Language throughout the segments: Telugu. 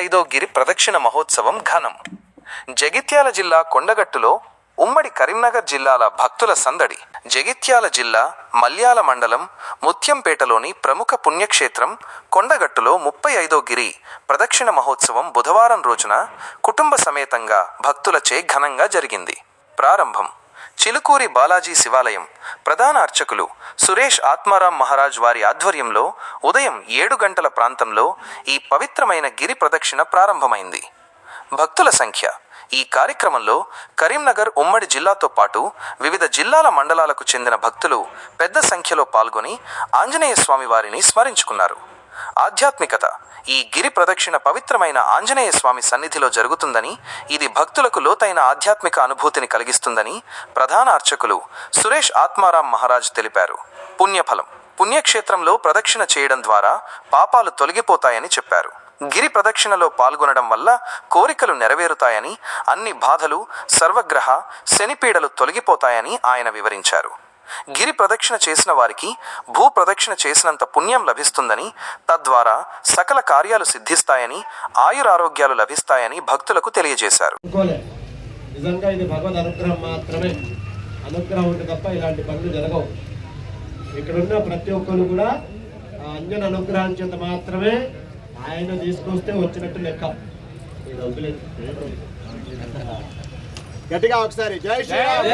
35వ గిరి ప్రదక్షిణ మహోత్సవం ఘనం. జగిత్యాల జిల్లా కొండగట్టులో ఉమ్మడి కరీంనగర్ జిల్లాల భక్తుల సందడి. జగిత్యాల జిల్లా మల్యాల మండలం ముత్యంపేటలోని ప్రముఖ పుణ్యక్షేత్రం కొండగట్టులో 35వ గిరి ప్రదక్షిణ మహోత్సవం బుధవారం రోజున కుటుంబ సమేతంగా భక్తులచే ఘనంగా జరిగింది. ప్రారంభం చిలుకూరి బాలాజీ శివాలయం ప్రధాన అర్చకులు సురేష్ ఆత్మారాం మహారాజ్ వారి ఆధ్వర్యంలో ఉదయం 7 గంటల ప్రాంతంలో ఈ పవిత్రమైన గిరి ప్రదక్షిణ ప్రారంభమైంది. భక్తుల సంఖ్య. ఈ కార్యక్రమంలో కరీంనగర్ ఉమ్మడి జిల్లాతో పాటు వివిధ జిల్లాల మండలాలకు చెందిన భక్తులు పెద్ద సంఖ్యలో పాల్గొని ఆంజనేయ స్వామి వారిని స్మరించుకున్నారు. ఆధ్యాత్మికత. ఈ గిరి ప్రదక్షిణ పవిత్రమైన ఆంజనేయ స్వామి సన్నిధిలో జరుగుతుందని, ఇది భక్తులకు లోతైన ఆధ్యాత్మిక అనుభూతిని కలిగిస్తుందని ప్రధాన అర్చకులు సురేష్ ఆత్మారాం మహారాజ్ తెలిపారు. పుణ్యఫలం. పుణ్యక్షేత్రంలో ప్రదక్షిణ చేయడం ద్వారా పాపాలు తొలగిపోతాయని చెప్పారు. గిరి ప్రదక్షిణలో పాల్గొనడం వల్ల కోరికలు నెరవేరుతాయని, అన్ని బాధలు, సర్వగ్రహ శనిపీడలు తొలగిపోతాయని ఆయన వివరించారు. గిరి ప్రదక్షిణ చేసిన వారికి భూ ప్రదక్షిణ చేసినంత పుణ్యం లభిస్తుందని, తద్వారా సకల కార్యాలు సిద్ధిస్తాయని, ఆయురారోగ్యాలు లభిస్తాయని భక్తులకు తెలియజేశారు. నిజంగా ఇది భగవద్ అనుగ్రహం మాత్రమే. అనుగ్రహం ఉంటే తప్ప ఇలాంటి పనులు జరగవు. ఇక్కడున్న ప్రతి ఒక్కరు కూడా అంజన అనుగ్రహం చేత మాత్రమే ఆయన తీసుకొస్తే వచ్చినట్టు లెక్క. గట్టిగా ఒకసారి జై శ్రీరామ్.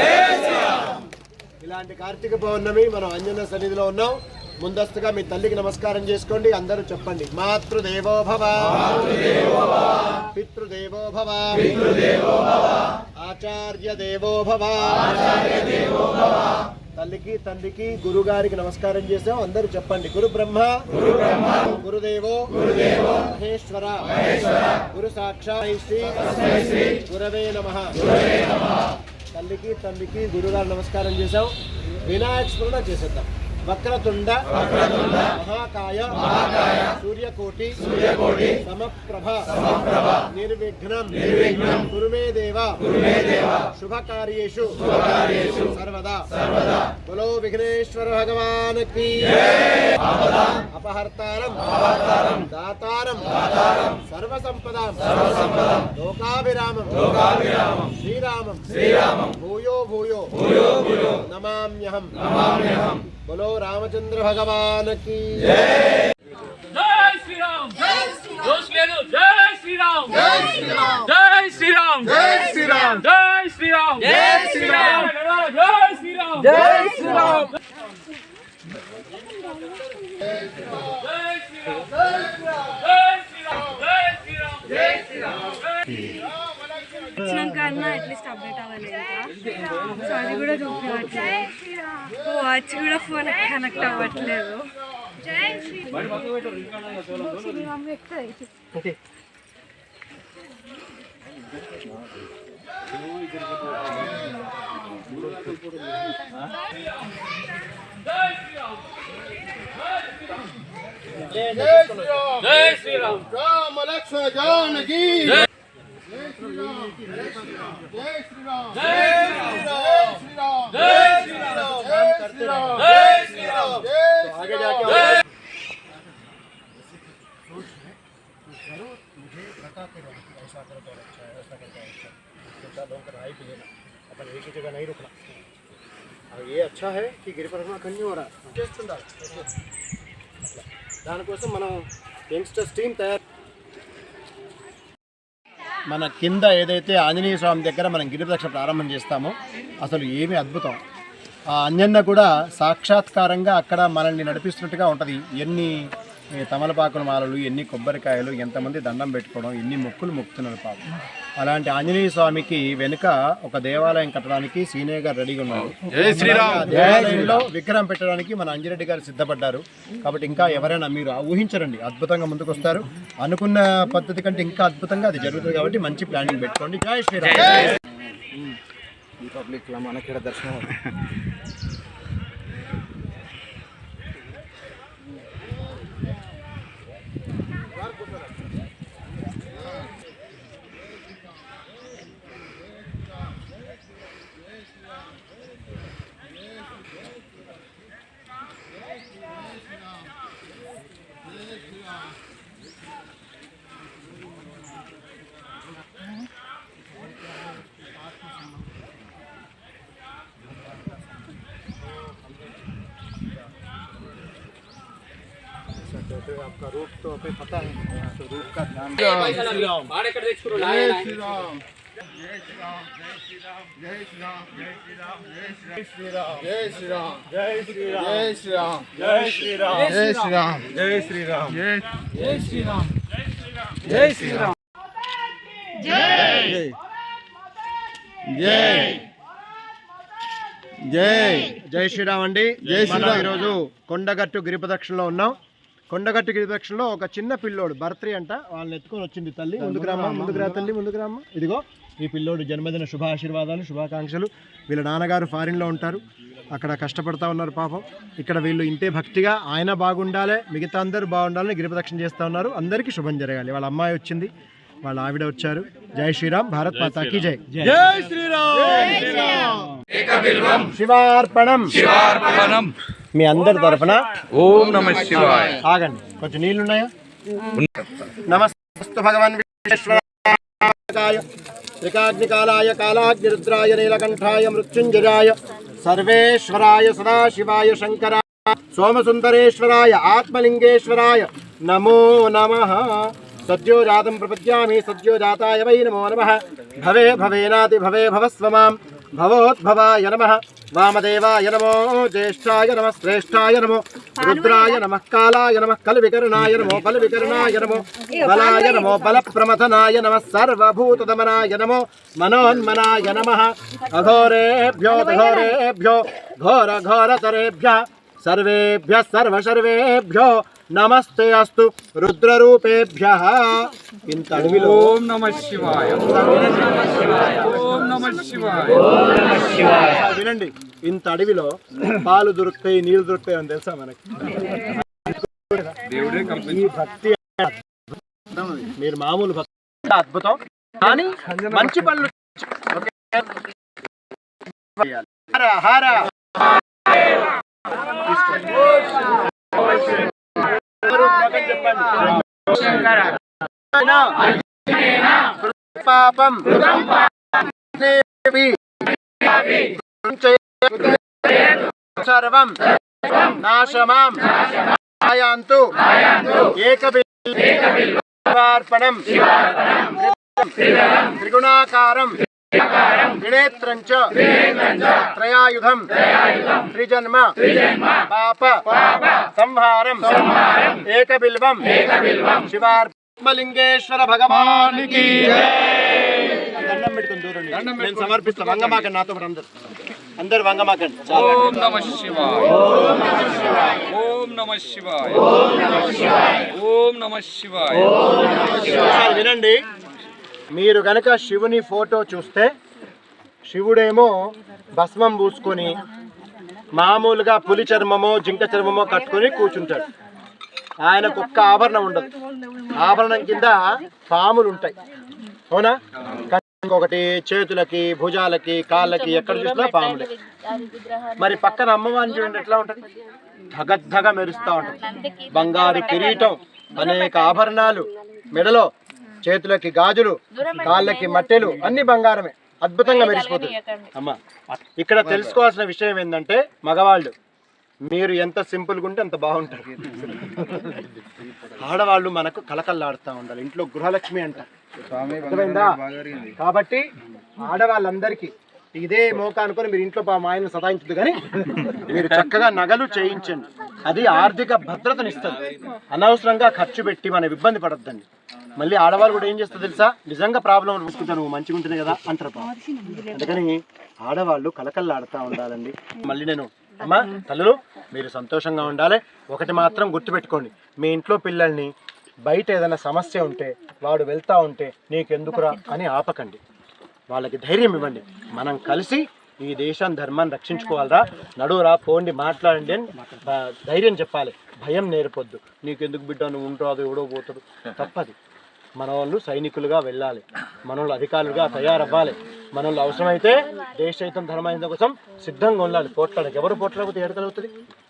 ఇలాంటి కార్తీక పౌర్ణమి మనం అంజన సన్నిధిలో ఉన్నాం. ముందస్తుగా మీ తల్లికి నమస్కారం చేసుకోండి. అందరూ చెప్పండి. మాతృదేవో భవ, పితృదేవో భవ, ఆచార్య దేవో భవ. తల్లికి తండ్రికి గురుగారికి నమస్కారం చేసాం. అందరూ చెప్పండి. గురు బ్రహ్మ గురుదేవో మహేశ్వర గురు సాక్షాత్ శ్రీ గురవే నమః. తల్లికి తండ్రికి గురుగారు నమస్కారం చేసాం. వినాయక స్మరణ చేసేద్దాం. వక్రతుండ మహాకాయ సూర్యకోటి సమప్రభ నిర్విఘ్నం కురు మే దేవ శుభకార్యేషు సర్వదా. బలో విఘ్నేశ్వర భగవాన్ కీ. అపహర్తారం దాతారం సర్వసంపదాం లోకాభిరామం శ్రీరామం భూయో భూయో నమామ్యహం. बोलो रामचंद्र भगवान की जय. जय श्री राम. जय श्री राम. जय श्री राम. जय श्री राम. जय श्री राम. जय श्री राम. जय श्री राम. जय श्री राम. जय श्री राम. जय श्री राम. అట్లీస్ట్ అప్డేట్ అవ్వాలి సో అది కూడా చూపించట్లేదు. వాచ్ కూడా ఫోన్ కనెక్ట్ అవ్వట్లేదు. जय श्री राम. राम लक्ष्मण जानकी. जय श्री राम. जय श्री राम. जय श्री राम. जय श्री राम. जय श्री राम. जय श्री राम. जय श्री राम. आगे जाके मुझे बताते रहो ऐसा करो तो अच्छा है, ऐसा करता है अच्छा है. तो लोग राय भी लेना, अपन एक ही जगह नहीं रुकना. और ये अच्छा है कि गिरि परिक्रमा करनी हो रहा है. చేస్తున్నారు దానికోసం మనం యంగ్స్టర్స్ టీమ్ తయారు. మన కింద ఏదైతే ఆంజనేయ స్వామి దగ్గర మనం గిరి ప్రదక్షిణ ప్రారంభం చేస్తామో అసలు ఏమి అద్భుతం. ఆ అంజన్న కూడా సాక్షాత్కారంగా అక్కడ మనల్ని నడిపిస్తున్నట్టుగా ఉంటుంది. ఎన్ని తమలపాకుల మాలలు, ఎన్ని కొబ్బరికాయలు, ఎంతమంది దండం పెట్టుకోవడం, ఎన్ని మొక్కులు మొక్కుతున్నారు పాపం. అలాంటి ఆంజనేయ స్వామికి వెనుక ఒక దేవాలయం కట్టడానికి సీనియర్ గారు రెడీగా ఉన్నారు. దేవాలయంలో విగ్రహం పెట్టడానికి మన అంజిరెడ్డి గారు సిద్ధపడ్డారు. కాబట్టి ఇంకా ఎవరైనా మీరు ఊహించరండి, అద్భుతంగా ముందుకు వస్తారు. అనుకున్న పద్ధతి కంటే ఇంకా అద్భుతంగా అది జరుగుతుంది. కాబట్టి మంచి ప్లానింగ్ పెట్టుకోండి. జై శ్రీరామ్. పబ్లిక్ మనకి దర్శనం आपका रूप तो पे पता है, तो रूप का ध्यान వాడెక్కడ తెచ్చుకున్నాడు జై శ్రీరామ్ అండి. మనం ఈరోజు కొండగట్టు గిరిప్రదక్షిణలో ఉన్నాం. కొండగట్టు గిరిప్రదక్షిణలో ఒక చిన్న పిల్లోడు బర్త్డే అంట, వాళ్ళని ఎత్తుకొని వచ్చింది తల్లి. ముందుకు రా తల్లి, ముందుకు రామ్మ. ఇదిగో ఈ పిల్లోడు జన్మదిన శుభాశీర్వాదాలు, శుభాకాంక్షలు. వీళ్ళ నాన్నగారు ఫారిన్లో ఉంటారు, అక్కడ కష్టపడతా ఉన్నారు పాపం. ఇక్కడ వీళ్ళు ఇంతే భక్తిగా ఆయన బాగుండాలి, మిగతా అందరూ బాగుండాలని గిరిప్రదక్షిణ చేస్తూ ఉన్నారు. అందరికీ శుభం జరగాలి. వాళ్ళ అమ్మాయి వచ్చింది, వాళ్ళ ఆవిడ వచ్చారు. జై శ్రీరామ్, భారత్ మాతాకి జై. జై శ్రీరామ్. శివార్పణం. మీ అందరి తరఫున ఓం నమః శివాయ. ఆగండి, కొంచెం నీళ్లున్నాయా? నమస్తే భగవాన్ విశ్వేశ్వరాయ త్రికాగ్నికాలాయ కాలాగ్నిరుద్రాయ నీలకంఠాయ మృత్యుంజయాయ సర్వేశ్వరాయ సదాశివాయ శంకరాయ సోమసుందరేశ్వరాయ ఆత్మలింగేశ్వరాయ నమో నమః. సద్యో జాతం ప్రపద్యామి సద్యో జాతాయ వై నమో నమః. భవే భవేనాతి భవే భవస్వ మాం భవోద్భవాయ నమః. వామదేవాయ నమో జ్యేష్ఠాయ నమః శ్రేష్ఠాయ నమో రుద్రాయ నమః కాలాయ నమః కల్వికర్ణాయ నమో బలవికర్ణాయ నమో బలాయ నమో బలప్రమథనాయ నమః సర్వభూతదమనాయ నమో మనోన్మనాయ నమః. అఘోరేభ్యో ఘోరేభ్యో ఘోర ఘోరతరేభ్యః సర్వేభ్యః సర్వసర్వేభ్యో నమస్తే అస్తు రుద్రరూపేభ్యః. ఇంత అడవిలో ఓం నమః శివాయ. ఓం నమః శివాయ. వినండి, ఇంత అడవిలో పాలు దొరుకుతాయి, నీళ్లు దొరుకుతాయి అని తెలుసా మనకి? దేవుడే ఈ భక్తి మీరు మామూలు భక్తి అద్భుతం, కానీ మంచి పనులు హర హర పాపం సర్వం నాశమాం ఆయాంతు ఏకబిల్వార్పణం త్రిగుణాకారం త్రినేత్రం చ త్రయాయుధం త్రిజన్మ పాప సంహారం ఏకబిల్వం శివార్పలింగేశ్వర భగవానికి దండం పెట్టుకుని దూరం నేను సమర్పిస్తాను. వంగమాకండి, నాతో పాటు అందరు వంగమాకండి. ఓం నమః శివాయ. ఓం నమః శివాయ. ఓం నమః శివాయ. వినండి, మీరు గనక శివుని ఫోటో చూస్తే శివుడేమో భస్మం పూసుకొని మామూలుగా పులి చర్మమో జింక చర్మమో కట్టుకొని కూర్చుంటాడు. ఆయనకు ఒక్క ఆభరణం ఉండదు. ఆభరణం కింద పాములు ఉంటాయి, అవునా? ఇంకొకటి చేతులకి, భుజాలకి, కాళ్ళకి, ఎక్కడ చూసినా పాములే. మరి పక్కన అమ్మవారిని చూడండి ఎట్లా ఉంటుంది, ధగద్ధగ మెరుస్తూ ఉంటుంది. బంగారు కిరీటం, అనేక ఆభరణాలు, మెడలో చేతులకి గాజులు, కాళ్ళకి మట్టెలు, అన్ని బంగారమే, అద్భుతంగా మెరిసిపోతుంది. అమ్మ, ఇక్కడ తెలుసుకోవాల్సిన విషయం ఏంటంటే, మగవాళ్ళు మీరు ఎంత సింపుల్గా ఉంటే అంత బాగుంటారు. ఆడవాళ్ళు మనకు కలకల్లాడుతూ ఉండాలి. ఇంట్లో గృహలక్ష్మి అంటారు, అర్థమైందా? కాబట్టి ఆడవాళ్ళందరికీ ఇదే మోక అనుకొని మీరు ఇంట్లో మా ఆయనను సతాయించదు, కానీ మీరు చక్కగా నగలు చేయించండి. అది ఆర్థిక భద్రతనిస్తుంది. అనవసరంగా ఖర్చు పెట్టి మనం ఇబ్బంది పడద్దండి. మళ్ళీ ఆడవాళ్ళు కూడా ఏం చేస్తారు తెలుసా, నిజంగా ప్రాబ్లం చూసుకుంటా నువ్వు మంచిగా ఉంటుంది కదా అంటారు. అందుకని ఆడవాళ్ళు కలకల్లాడుతూ ఉండాలండి. మళ్ళీ నేను అమ్మా తల్లులు మీరు సంతోషంగా ఉండాలి. ఒకటి మాత్రం గుర్తుపెట్టుకోండి, మీ ఇంట్లో పిల్లల్ని బయట ఏదైనా సమస్య ఉంటే, వాడు వెళ్తూ ఉంటే నీకెందుకురా అని ఆపకండి, వాళ్ళకి ధైర్యం ఇవ్వండి. మనం కలిసి ఈ దేశం ధర్మాన్ని రక్షించుకోవాలరా, నడువురా, పోండి, మాట్లాడండి అని ధైర్యం చెప్పాలి. భయం నేర్పొద్దు. నీకెందుకు బిడ్డ, నువ్వు ఉంటావు, ఎవడో పోతాడు, తప్పది. మన వాళ్ళు సైనికులుగా వెళ్ళాలి, మన వాళ్ళు అధికారులుగా తయారవ్వాలి. మన వాళ్ళు అవసరమైతే దేశహితం ధర్మహితం కోసం సిద్ధంగా ఉండాలి. పోట్లాడక ఎవరు పోట్లాడకపోతే ఎడకలుగుతుంది.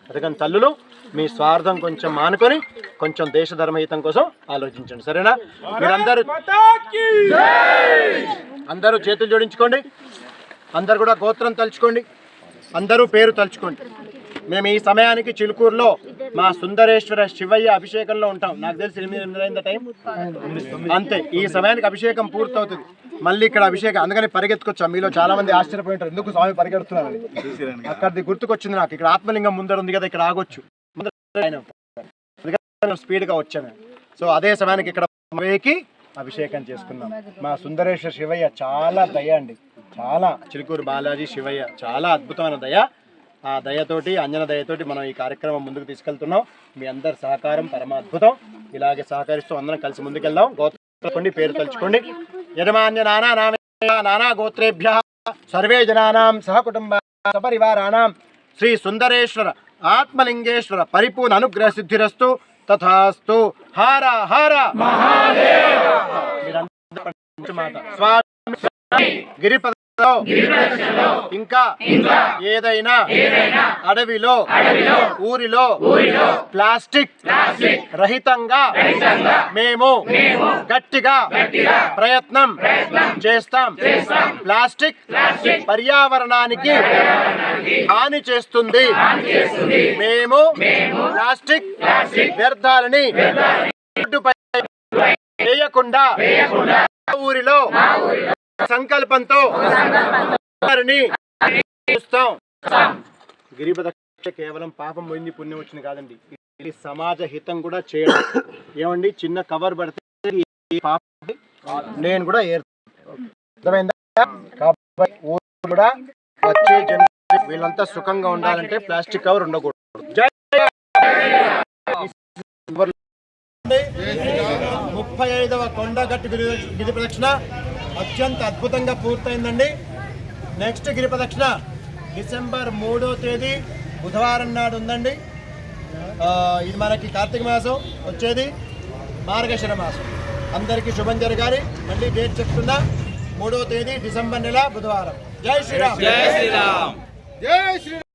అందుకని తల్లులు మీ స్వార్థం కొంచెం మానుకొని కొంచెం దేశ ధర్మహితం కోసం ఆలోచించండి, సరేనా? అందరూ చేతులు జోడించుకోండి. అందరు కూడా గోత్రం తలుచుకోండి. అందరూ పేరు తలుచుకోండి. మేము ఈ సమయానికి చిలుకూరులో మా సుందరేశ్వర శివయ్య అభిషేకంలో ఉంటాం. నాకు తెలిసి 8 అయిందా టైం అంతే. ఈ సమయానికి అభిషేకం పూర్తవుతుంది. మళ్ళీ ఇక్కడ అభిషేకం, అందుకని పరిగెత్తుకొచ్చాం. మీలో చాలా మంది ఆశ్చర్యపోయింటారు ఎందుకు స్వామి పరిగెడుతున్నారని. అక్కడిది గుర్తుకొచ్చింది నాకు. ఇక్కడ ఆత్మలింగం ముందర ఉంది కదా, ఇక్కడ ఆగొచ్చు, స్పీడ్గా వచ్చాను. సో అదే సమయానికి ఇక్కడ అభిషేకం చేసుకున్నాం. మా సుందరేశ్వర శివయ్య చాలా దయ అండి, చాలా. చిలుకూరు బాలాజీ శివయ్య చాలా అద్భుతమైన దయ. ఆ దయతోటి, అంజన దయతోటి మనం ఈ కార్యక్రమం ముందుకు తీసుకెళ్తున్నాం. మీ అందరి సహకారం పరమాద్భుతం. ఇలాగే సహకరిస్తూ అందరం కలిసి ముందుకెళ్దాం. గోత్రకోండి, పేరు తలుచుకోండి. యజమాన్య నానా గోత్రేభ్యః సర్వే జనానాం సహకుటుంబ సపరివారాణం శ్రీ సుందరేశ్వర ఆత్మలింగేశ్వర పరిపూర్ణ అనుగ్రహ సిద్ధిరస్తు. తథాస్తు. హార హార స్వామి గిరిపదలో ఇంకా ఏదైనా అడవిలో ఊరిలో ప్లాస్టిక్ రహితంగా మేము గట్టిగా ప్రయత్నం చేస్తాం. ప్లాస్టిక్ పర్యావరణానికి హాని చేస్తుంది. మేము ప్లాస్టిక్ వ్యర్థాలని వేయకుండా ఊరిలో సంకల్పంతో చూస్తాం. గిరిప్రదక్షిణ కేవలం పాపం పోయింది, పుణ్యం వచ్చింది కాదండి, ఇది సమాజ హితం కూడా చేయడం. ఏమండి, చిన్న కవర్ పడితే నేను కూడా అర్థమైందా? కాబట్టి ఊరు కూడా వచ్చే జనరేషన్ వీళ్ళంతా సుఖంగా ఉండాలంటే ప్లాస్టిక్ కవర్ ఉండకూడదు. 35వ కొండగట్టు గిరి ప్రదక్షిణ అత్యంత అద్భుతంగా పూర్తయిందండి. నెక్స్ట్ గిరి ప్రదక్షిణ డిసెంబర్ 3వ తేదీ బుధవారం నాడు ఉందండి. ఇది మనకి కార్తీక మాసం వచ్చేది, మార్గశిర మాసం. అందరికీ శుభం జరగాలి. మళ్ళీ డేట్ చెప్తున్నా, 3వ తేదీ డిసెంబర్ నెల బుధవారం. జై శ్రీరామ్. జై శ్రీరామ్. జై శ్రీరామ్.